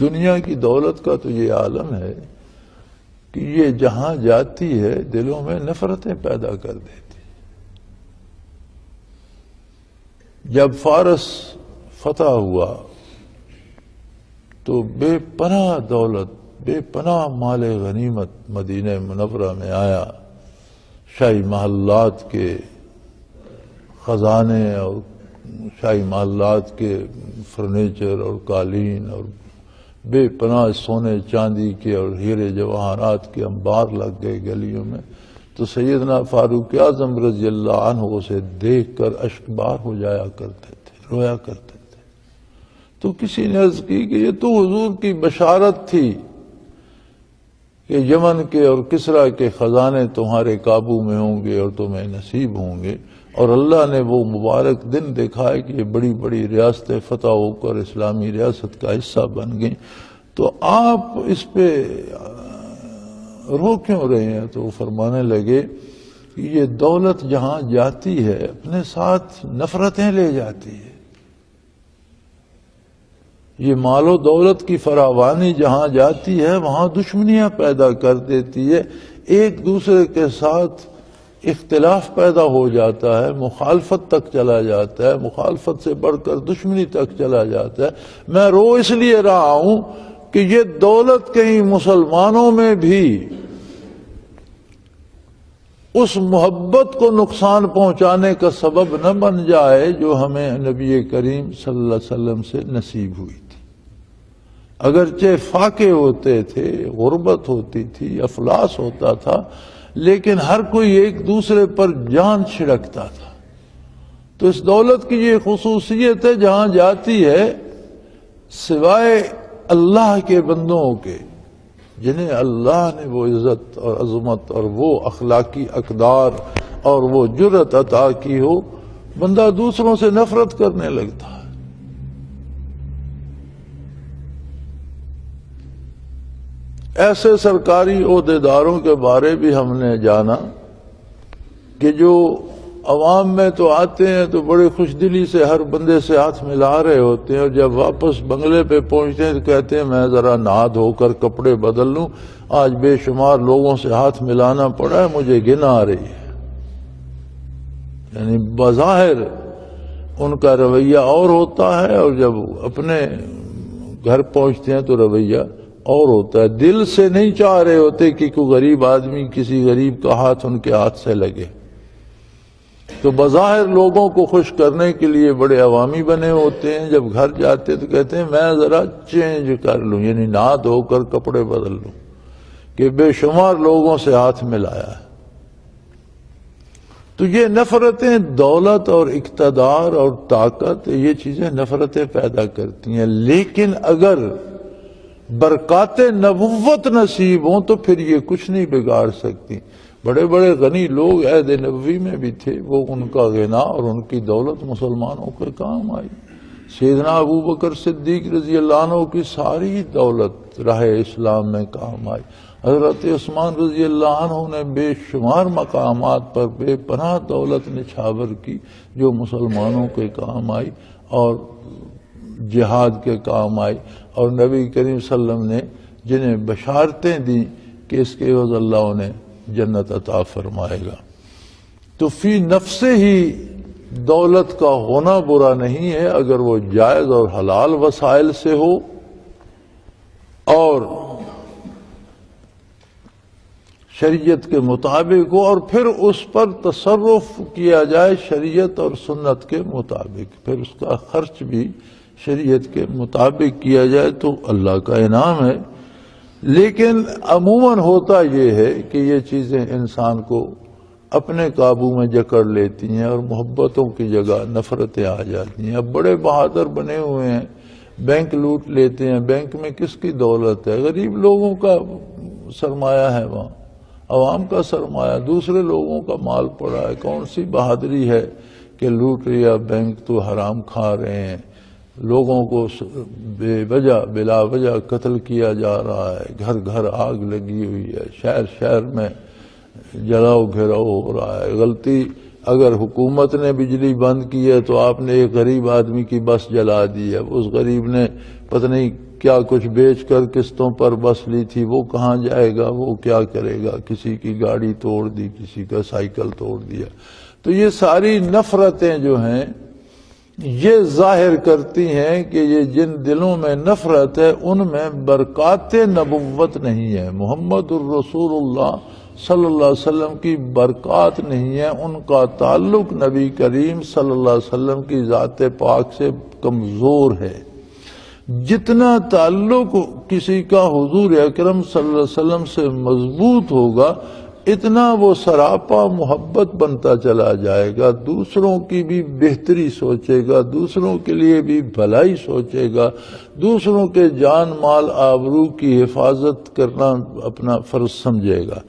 دنیا کی دولت کا تو یہ عالم ہے کہ یہ جہاں جاتی ہے دلوں میں نفرتیں پیدا کر دیتی. جب فارس فتح ہوا تو بے پناہ دولت، بے پناہ مال غنیمت مدینہ منورہ میں آیا. شاہی محلات کے خزانے اور شاہی محلات کے فرنیچر اور قالین اور بے پناہ سونے چاندی کے اور ہیرے جواہرات کے انبار لگ گئے گلیوں میں. تو سیدنا فاروق اعظم رضی اللہ عنہ اسے دیکھ کر اشکبار ہو جایا کرتے تھے، رویا کرتے تھے. تو کسی نے عرض کی کہ یہ تو حضور کی بشارت تھی کہ یمن کے اور کسرا کے خزانے تمہارے قابو میں ہوں گے اور تمہیں نصیب ہوں گے، اور اللہ نے وہ مبارک دن دکھائے کہ یہ بڑی بڑی ریاستیں فتح ہو کر اسلامی ریاست کا حصہ بن گئیں. تو آپ اس پہ رو کیوں رہے ہیں؟ تو وہ فرمانے لگے کہ یہ دولت جہاں جاتی ہے اپنے ساتھ نفرتیں لے جاتی ہے. یہ مال و دولت کی فراوانی جہاں جاتی ہے وہاں دشمنیاں پیدا کر دیتی ہے، ایک دوسرے کے ساتھ اختلاف پیدا ہو جاتا ہے، مخالفت تک چلا جاتا ہے، مخالفت سے بڑھ کر دشمنی تک چلا جاتا ہے. میں رو اس لیے رہا ہوں کہ یہ دولت کہیں مسلمانوں میں بھی اس محبت کو نقصان پہنچانے کا سبب نہ بن جائے جو ہمیں نبی کریم صلی اللہ علیہ وسلم سے نصیب ہوئی تھی. اگرچہ فاقے ہوتے تھے، غربت ہوتی تھی، افلاس ہوتا تھا، لیکن ہر کوئی ایک دوسرے پر جان چھڑکتا تھا. تو اس دولت کی یہ خصوصیت ہے جہاں جاتی ہے سوائے اللہ کے بندوں کے جنہیں اللہ نے وہ عزت اور عظمت اور وہ اخلاقی اقدار اور وہ جرأت عطا کی ہو، بندہ دوسروں سے نفرت کرنے لگتا ہے. ایسے سرکاری عہدیداروں کے بارے بھی ہم نے جانا کہ جو عوام میں تو آتے ہیں تو بڑے خوش دلی سے ہر بندے سے ہاتھ ملا رہے ہوتے ہیں، اور جب واپس بنگلے پہ پہنچتے ہیں تو کہتے ہیں میں ذرا نہا دھو کر کپڑے بدل لوں، آج بے شمار لوگوں سے ہاتھ ملانا پڑا ہے، مجھے گن آ رہی ہے. یعنی بظاہر ان کا رویہ اور ہوتا ہے، اور جب اپنے گھر پہنچتے ہیں تو رویہ اور ہوتا ہے. دل سے نہیں چاہ رہے ہوتے کہ کوئی غریب آدمی، کسی غریب کا ہاتھ ان کے ہاتھ سے لگے. تو بظاہر لوگوں کو خوش کرنے کے لیے بڑے عوامی بنے ہوتے ہیں، جب گھر جاتے تو کہتے ہیں میں ذرا چینج کر لوں، یعنی نہا دھو کر کپڑے بدل لوں، کہ بے شمار لوگوں سے ہاتھ ملایا ہے. تو یہ نفرتیں، دولت اور اقتدار اور طاقت، یہ چیزیں نفرتیں پیدا کرتی ہیں. لیکن اگر برکات نبوت نصیب ہوں تو پھر یہ کچھ نہیں بگاڑ سکتی. بڑے بڑے غنی لوگ عہد نبوی میں بھی تھے، وہ ان کا غنا اور ان کی دولت مسلمانوں کے کام آئی. سیدنا ابو بکر صدیق رضی اللہ عنہ کی ساری دولت راہ اسلام میں کام آئی. حضرت عثمان رضی اللہ عنہ نے بے شمار مقامات پر بے پناہ دولت نچھاور کی جو مسلمانوں کے کام آئی اور جہاد کے کام آئی. اور نبی کریم صلی اللہ علیہ وسلم نے جنہیں بشارتیں دیں کہ اس کے عوض اللہ انہیں جنت عطا فرمائے گا. تو فی نفس ہی دولت کا ہونا برا نہیں ہے اگر وہ جائز اور حلال وسائل سے ہو اور شریعت کے مطابق ہو، اور پھر اس پر تصرف کیا جائے شریعت اور سنت کے مطابق، پھر اس کا خرچ بھی شریعت کے مطابق کیا جائے تو اللہ کا انعام ہے. لیکن عموماً ہوتا یہ ہے کہ یہ چیزیں انسان کو اپنے قابو میں جکڑ لیتی ہیں اور محبتوں کی جگہ نفرتیں آ جاتی ہیں. اب بڑے بہادر بنے ہوئے ہیں، بینک لوٹ لیتے ہیں. بینک میں کس کی دولت ہے؟ غریب لوگوں کا سرمایہ ہے، وہاں عوام کا سرمایہ، دوسرے لوگوں کا مال پڑا ہے. کون سی بہادری ہے کہ لوٹ رہا بینک تو حرام کھا رہے ہیں، لوگوں کو بے وجہ بلا وجہ قتل کیا جا رہا ہے، گھر گھر آگ لگی ہوئی ہے، شہر شہر میں جلاؤ گھیراؤ ہو رہا ہے. غلطی اگر حکومت نے بجلی بند کی ہے تو آپ نے ایک غریب آدمی کی بس جلا دی ہے، اس غریب نے پتہ نہیں کیا کچھ بیچ کر قسطوں پر بس لی تھی، وہ کہاں جائے گا، وہ کیا کرے گا، کسی کی گاڑی توڑ دی، کسی کا سائیکل توڑ دیا۔ تو یہ ساری نفرتیں جو ہیں یہ ظاہر کرتی ہیں کہ یہ جن دلوں میں نفرت ہے ان میں برکات نبوت نہیں ہے، محمد الرسول اللہ صلی اللہ علیہ وسلم کی برکات نہیں ہے، ان کا تعلق نبی کریم صلی اللہ علیہ وسلم کی ذات پاک سے کمزور ہے۔ جتنا تعلق کسی کا حضور اکرم صلی اللہ علیہ وسلم سے مضبوط ہوگا اتنا وہ سراپا محبت بنتا چلا جائے گا، دوسروں کی بھی بہتری سوچے گا، دوسروں کے لیے بھی بھلائی سوچے گا، دوسروں کے جان مال آبرو کی حفاظت کرنا اپنا فرض سمجھے گا۔